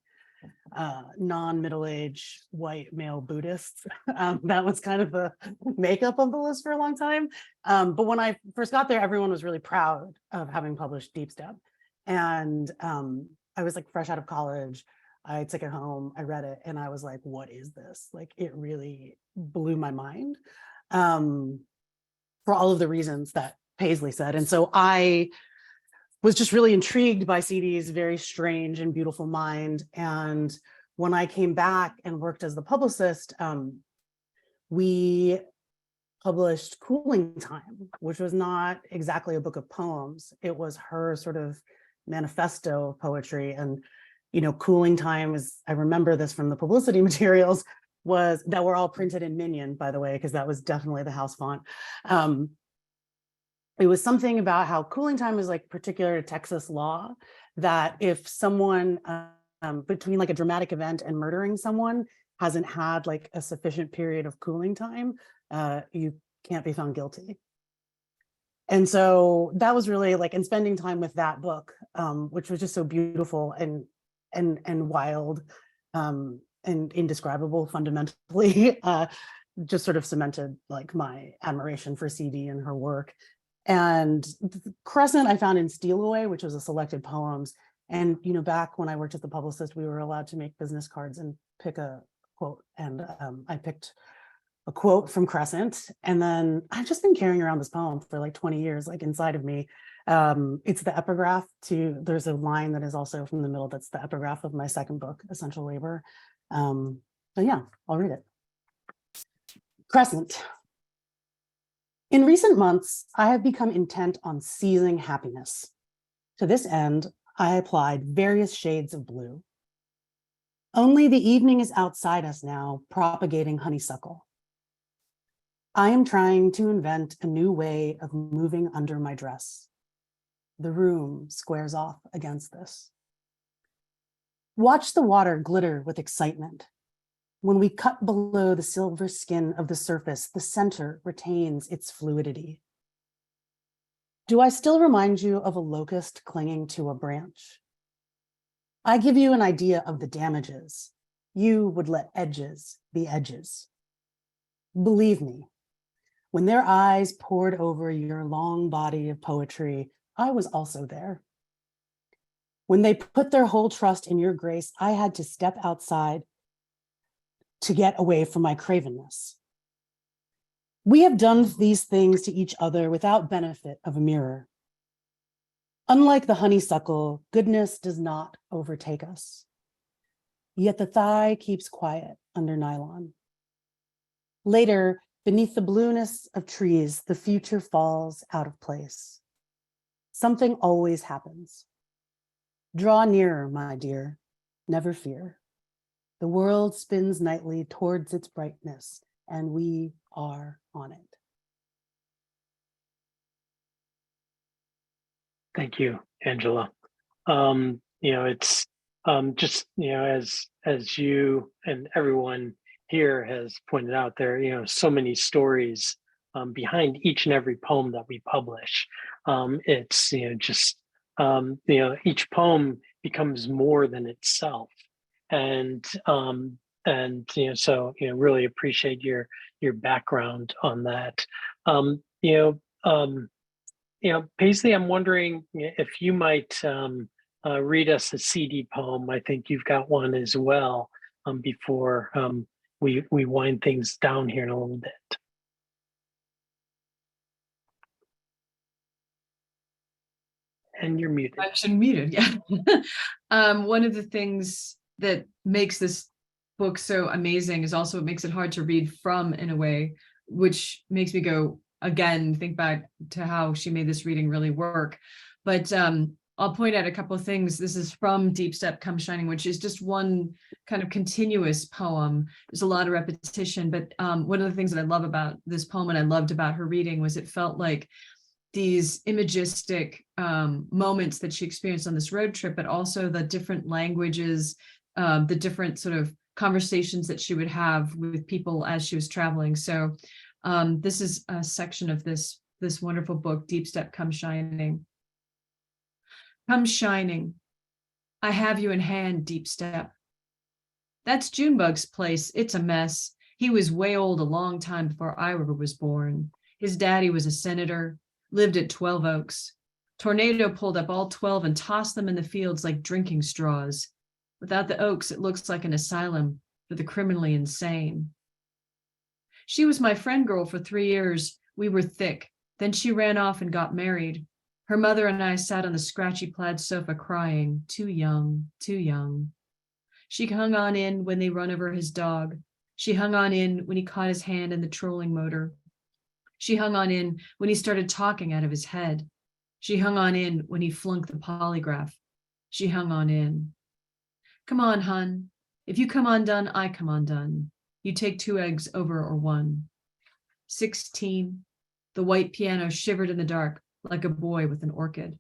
non-middle-aged white male Buddhists? That was kind of the makeup of the list for a long time. But when I first got there, everyone was really proud of having published Deep Step. And I was like fresh out of college. I took it home, I read it, and I was like, what is this? Like, it really blew my mind. For all of the reasons that Paisley said. And so I was just really intrigued by CD's very strange and beautiful mind. And when I came back and worked as the publicist, we published Cooling Time, which was not exactly a book of poems. It was her sort of manifesto of poetry. And, Cooling Time is, I remember this from the publicity materials, was that were all printed in Minion, by the way, because that was definitely the house font. It was something about how cooling time is like particular to Texas law, that if someone between like a dramatic event and murdering someone hasn't had like a sufficient period of cooling time, you can't be found guilty. And so that was really like, and spending time with that book, which was just so beautiful and wild, and indescribable fundamentally, just sort of cemented like my admiration for CD and her work. And Crescent I found in Steal Away, which was a selected poems. And, back when I worked as the publicist, we were allowed to make business cards and pick a quote. And I picked a quote from Crescent. And then I've just been carrying around this poem for like 20 years, like inside of me. It's the epigraph there's a line that is also from the middle that's the epigraph of my second book, Essential Labor. So yeah, I'll read it. Crescent. In recent months, I have become intent on seizing happiness. To this end, I applied various shades of blue. Only the evening is outside us now, propagating honeysuckle. I am trying to invent a new way of moving under my dress. The room squares off against this. Watch the water glitter with excitement. When we cut below the silver skin of the surface, the center retains its fluidity. Do I still remind you of a locust clinging to a branch? I give you an idea of the damages. You would let edges be edges. Believe me, when their eyes poured over your long body of poetry, I was also there. When they put their whole trust in your grace, I had to step outside to get away from my cravenness. We have done these things to each other without benefit of a mirror. Unlike the honeysuckle, goodness does not overtake us. Yet the thigh keeps quiet under nylon. Later, beneath the blueness of trees, the future falls out of place. Something always happens. Draw nearer, my dear, never fear. The world spins nightly towards its brightness, and we are on it. Thank you, Angela. It's just, as you and everyone here has pointed out, there are, so many stories behind each and every poem that we publish. It's, each poem becomes more than itself. And so really appreciate your background on that. Paisley, I'm wondering if you might read us a CD poem. I think you've got one as well, before we wind things down here in a little bit. And you're muted. I'm muted, yeah. One of the things that makes this book so amazing is also it makes it hard to read from in a way, which makes me go, again, think back to how she made this reading really work. But I'll point out a couple of things. This is from Deep Step Come Shining, which is just one kind of continuous poem. There's a lot of repetition, but one of the things that I love about this poem and I loved about her reading was it felt like these imagistic moments that she experienced on this road trip, but also the different languages, the different sort of conversations that she would have with people as she was traveling. So this is a section of this wonderful book, Deep Step Come Shining. Come shining, I have you in hand, Deep Step. That's Junebug's place, it's a mess. He was way old a long time before I ever was born. His daddy was a senator, lived at 12 Oaks. Tornado pulled up all 12 and tossed them in the fields like drinking straws. Without the Oaks, it looks like an asylum for the criminally insane. She was my friend girl for 3 years. We were thick. Then she ran off and got married. Her mother and I sat on the scratchy plaid sofa crying, too young, too young. She hung on in when they run over his dog. She hung on in when he caught his hand in the trolling motor. She hung on in when he started talking out of his head. She hung on in when he flunked the polygraph. She hung on in. Come on, hun. If you come undone, I come undone. You take 2 eggs over or 1. 16. The white piano shivered in the dark like a boy with an orchid.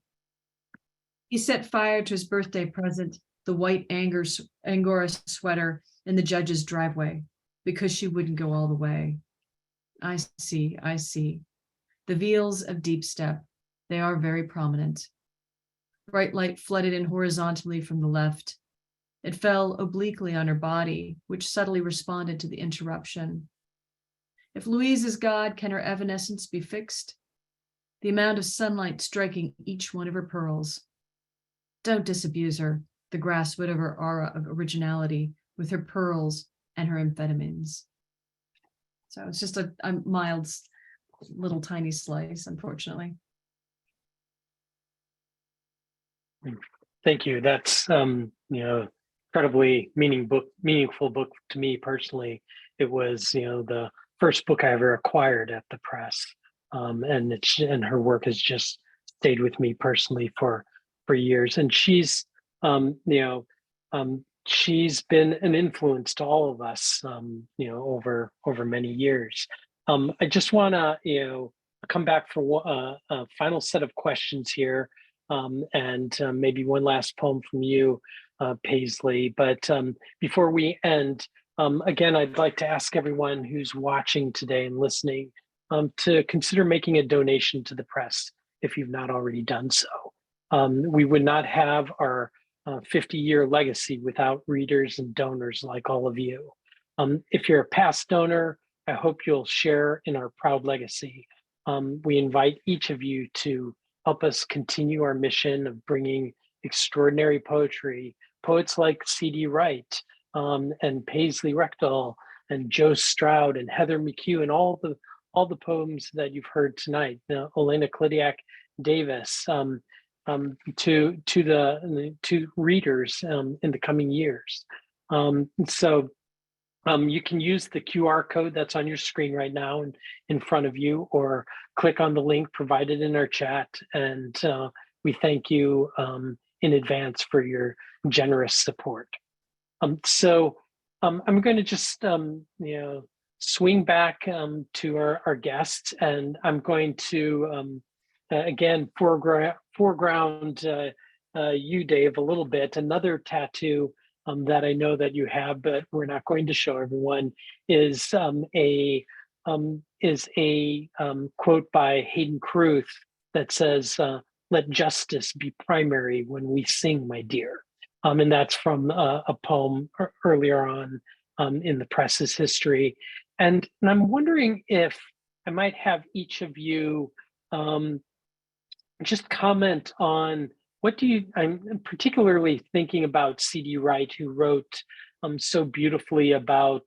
He set fire to his birthday present, the white Angora sweater in the judge's driveway, because she wouldn't go all the way. I see, I see. The veils of Deep Step, they are very prominent. Bright light flooded in horizontally from the left. It fell obliquely on her body, which subtly responded to the interruption. If Louise is God, can her evanescence be fixed? The amount of sunlight striking each one of her pearls. Don't disabuse her, the grass whatever aura of originality, with her pearls and her amphetamines. So it's just a mild, little tiny slice, unfortunately. Thank you. That's incredibly meaningful book to me personally. It was the first book I ever acquired at the press, and her work has just stayed with me personally for years. And she's she's been an influence to all of us over many years. I just want to come back for a final set of questions here, and maybe one last poem from you, Paisley. But before we end, again, I'd like to ask everyone who's watching today and listening to consider making a donation to the press if you've not already done so. We would not have our 50-year legacy without readers and donors like all of you. If you're a past donor, I hope you'll share in our proud legacy. We invite each of you to help us continue our mission of bringing extraordinary poetry, poets like C.D. Wright and Paisley Rekdal and Joe Stroud and Heather McHugh and all the poems that you've heard tonight, Elena Klidiak Davis, to readers in the coming years. So you can use the QR code that's on your screen right now and in front of you, or click on the link provided in our chat. And we thank you in advance for your generous support. So I'm going to just swing back to our guests, and I'm going to again foreground you, Dave, a little bit. Another tattoo that I know that you have, but we're not going to show everyone, is a quote by Hayden Carruth that says, "Let justice be primary when we sing, my dear." And that's from a poem earlier on in the press's history. And I'm wondering if I might have each of you just comment on what do you, I'm particularly thinking about C.D. Wright, who wrote so beautifully about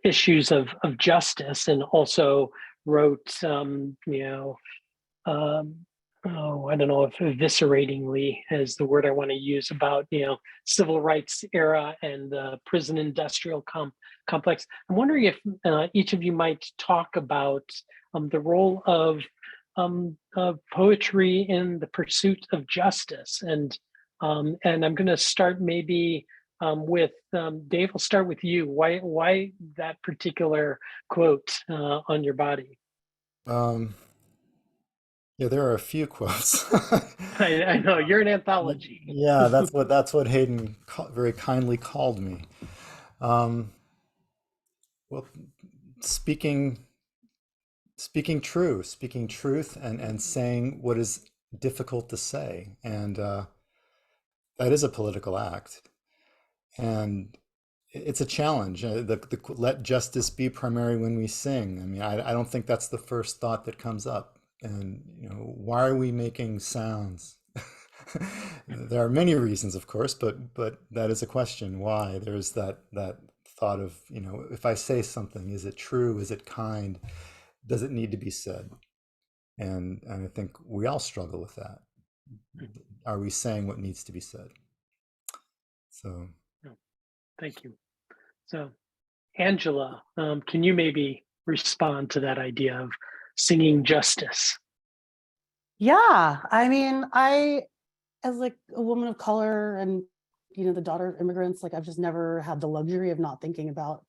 issues of justice, and also wrote um, oh, I don't know if evisceratingly is the word I want to use, about civil rights era and the prison industrial complex. I'm wondering if each of you might talk about the role of poetry in the pursuit of justice, and I'm going to start maybe with Dave. I'll start with you. Why that particular quote on your body? Um, yeah, there are a few quotes. I know you're an anthology. Yeah, that's what Hayden very kindly called me. Um, well, speaking speaking truth, and saying what is difficult to say, and that is a political act, and it's a challenge. The let justice be primary when we sing. I mean, I don't think that's the first thought that comes up. And why are we making sounds? There are many reasons, of course, but that is a question. Why? There's that thought of, if I say something, is it true? Is it kind? Does it need to be said? And I think we all struggle with that. Are we saying what needs to be said? So, Thank you. So, Angela, can you maybe respond to that idea of singing justice? Yeah, I mean, as like a woman of color and the daughter of immigrants, like I've just never had the luxury of not thinking about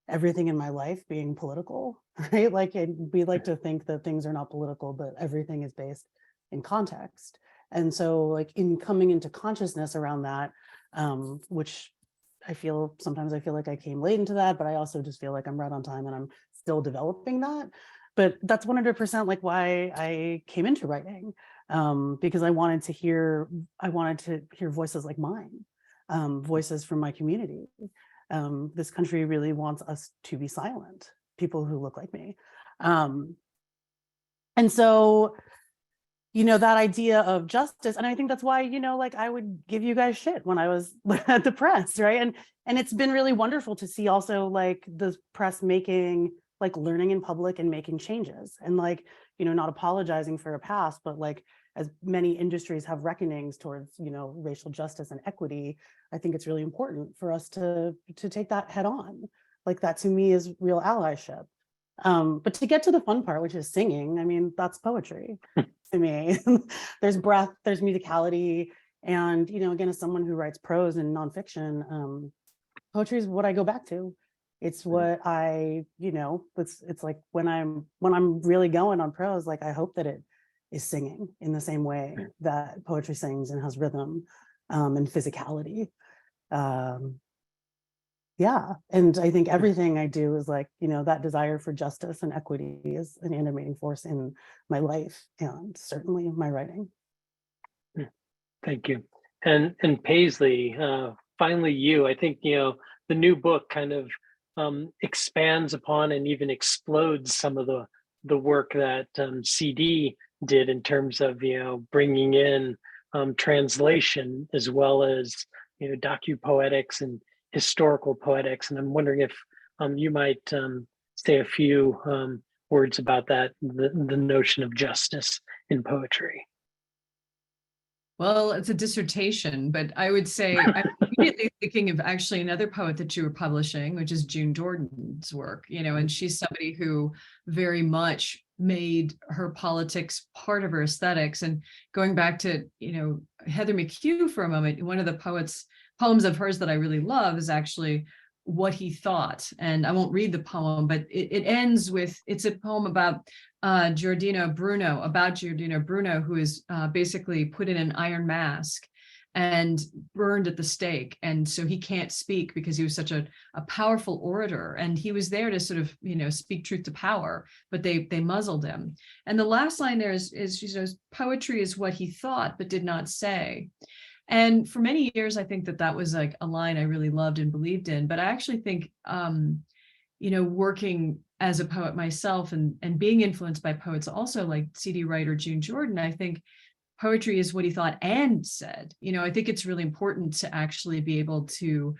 everything in my life being political, right? Like we like to think that things are not political, but everything is based in context. And so like in coming into consciousness around that, which sometimes I feel like I came late into that, but I also just feel like I'm right on time and I'm still developing that. But that's 100% like why I came into writing, because I wanted to hear voices like mine, voices from my community. This country really wants us to be silent, people who look like me. And so, that idea of justice, and I think that's why, like I would give you guys shit when I was at the press, right? And it's been really wonderful to see also like the press making, like learning in public and making changes, and like, not apologizing for a past, but like as many industries have reckonings towards, racial justice and equity, I think it's really important for us to take that head on. Like that to me is real allyship. But to get to the fun part, which is singing, I mean, that's poetry to me. There's breath, there's musicality. And, again, as someone who writes prose and nonfiction, poetry is what I go back to. It's what it's like when I'm really going on prose, like I hope that it is singing in the same way that poetry sings and has rhythm and physicality. Yeah. And I think everything I do is like, that desire for justice and equity is an animating force in my life and certainly my writing. Thank you. And Paisley, finally you. I think, the new book kind of expands upon and even explodes some of the work that CD did in terms of, bringing in translation as well as, docu-poetics and historical poetics. And I'm wondering if you might say a few words about that, the notion of justice in poetry. Well, it's a dissertation, but I would say I'm immediately thinking of actually another poet that you were publishing, which is June Jordan's work, and she's somebody who very much made her politics part of her aesthetics. And going back to, Heather McHugh for a moment, one of the poems of hers that I really love is actually What He Thought. And I won't read the poem, but it ends with, it's a poem about Giordino Bruno, who is basically put in an iron mask and burned at the stake. And so he can't speak because he was such a powerful orator. And he was there to sort of, speak truth to power, but they muzzled him. And the last line there is poetry is what he thought, but did not say. And for many years, I think that was like a line I really loved and believed in. But I actually think working as a poet myself and being influenced by poets also like C.D. Wright or June Jordan, I think poetry is what he thought and said. I think it's really important to actually be able to,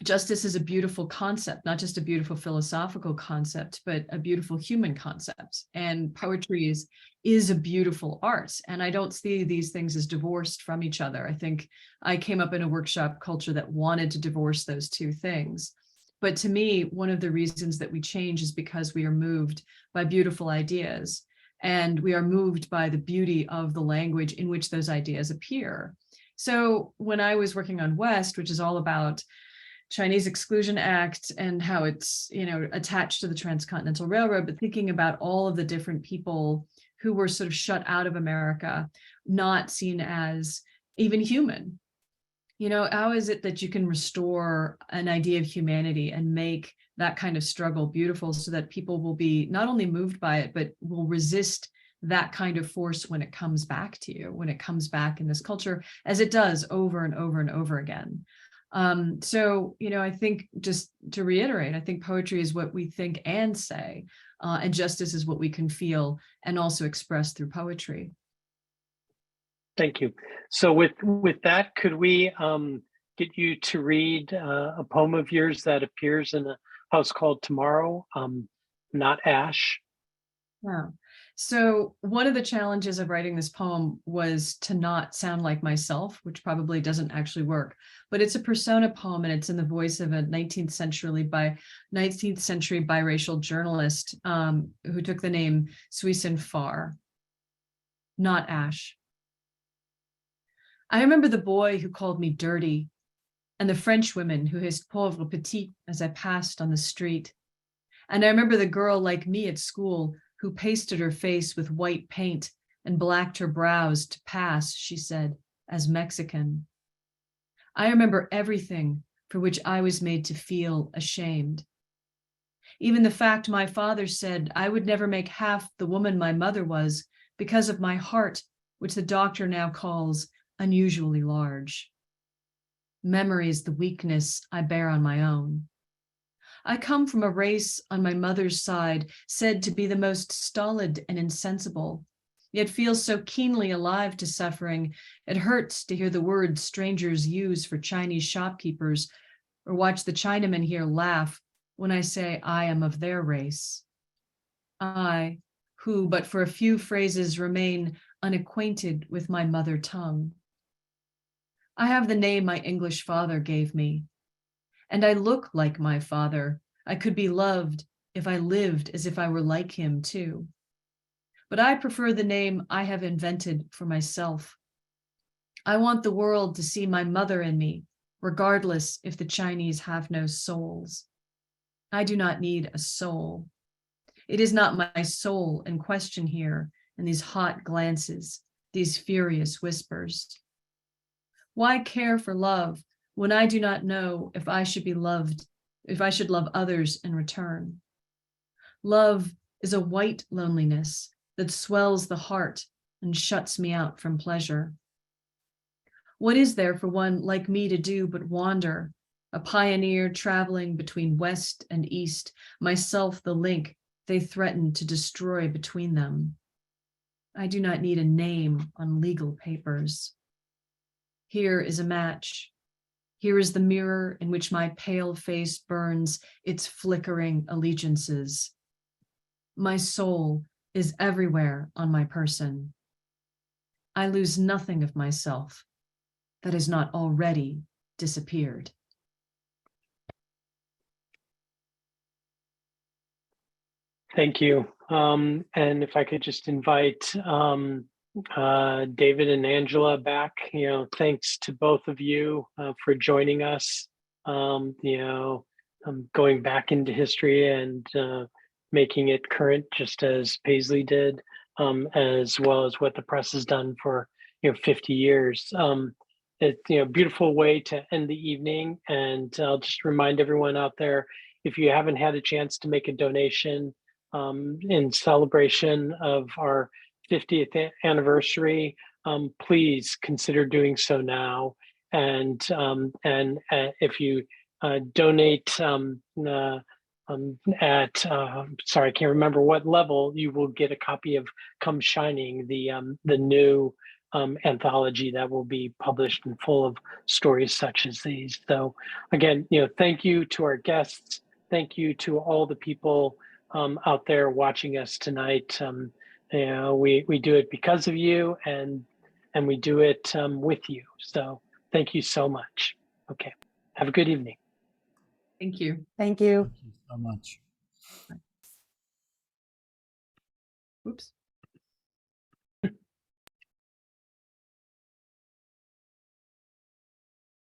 justice is a beautiful concept, not just a beautiful philosophical concept, but a beautiful human concept. And poetry is a beautiful art. And I don't see these things as divorced from each other. I think I came up in a workshop culture that wanted to divorce those two things. But to me, one of the reasons that we change is because we are moved by beautiful ideas, and we are moved by the beauty of the language in which those ideas appear. So when I was working on West, which is all about Chinese Exclusion Act and how it's, attached to the Transcontinental Railroad, but thinking about all of the different people who were sort of shut out of America, not seen as even human. How is it that you can restore an idea of humanity and make that kind of struggle beautiful so that people will be not only moved by it, but will resist that kind of force when it comes back to you, when it comes back in this culture, as it does over and over and over again. So, I think, just to reiterate, I think poetry is what we think and say, and justice is what we can feel and also express through poetry. Thank you. So with that, could we get you to read a poem of yours that appears in a house called Tomorrow, Not Ash? Yeah. So one of the challenges of writing this poem was to not sound like myself, which probably doesn't actually work, but it's a persona poem, and it's in the voice of a 19th century biracial journalist who took the name Suisun Farr. Not Ash. I remember the boy who called me dirty, and the French women who hissed pauvre petite as I passed on the street. And I remember the girl like me at school who pasted her face with white paint and blacked her brows to pass, she said, as Mexican. I remember everything for which I was made to feel ashamed. Even the fact my father said I would never make half the woman my mother was because of my heart, which the doctor now calls unusually large. Memory is the weakness I bear on my own. I come from a race on my mother's side said to be the most stolid and insensible, yet feels so keenly alive to suffering, it hurts to hear the words strangers use for Chinese shopkeepers or watch the Chinamen here laugh when I say I am of their race. I, who but for a few phrases remain unacquainted with my mother tongue. I have the name my English father gave me, and I look like my father. I could be loved if I lived as if I were like him too. But I prefer the name I have invented for myself. I want the world to see my mother in me, regardless if the Chinese have no souls. I do not need a soul. It is not my soul in question here in these hot glances, these furious whispers. Why care for love when I do not know if I should be loved, if I should love others in return? Love is a white loneliness that swells the heart and shuts me out from pleasure. What is there for one like me to do but wander, a pioneer traveling between west and east, myself the link they threaten to destroy between them? I do not need a name on legal papers. Here is a match. Here is the mirror in which my pale face burns its flickering allegiances. My soul is everywhere on my person. I lose nothing of myself that has not already disappeared. Thank you. And if I could just invite David and Angela back, thanks to both of you for joining us, going back into history and making it current, just as Paisley did, as well as what the press has done for 50 years. It's beautiful way to end the evening, and I'll just remind everyone out there, if you haven't had a chance to make a donation in celebration of our 50th anniversary, please consider doing so now. And if you donate at sorry, I can't remember what level, you will get a copy of Come Shining, the new anthology that will be published and full of stories such as these. So again, thank you to our guests. Thank you to all the people out there watching us tonight. We do it because of you, and we do it with you. So thank you so much. Okay, have a good evening. Thank you. Thank you. Thank you so much. Oops.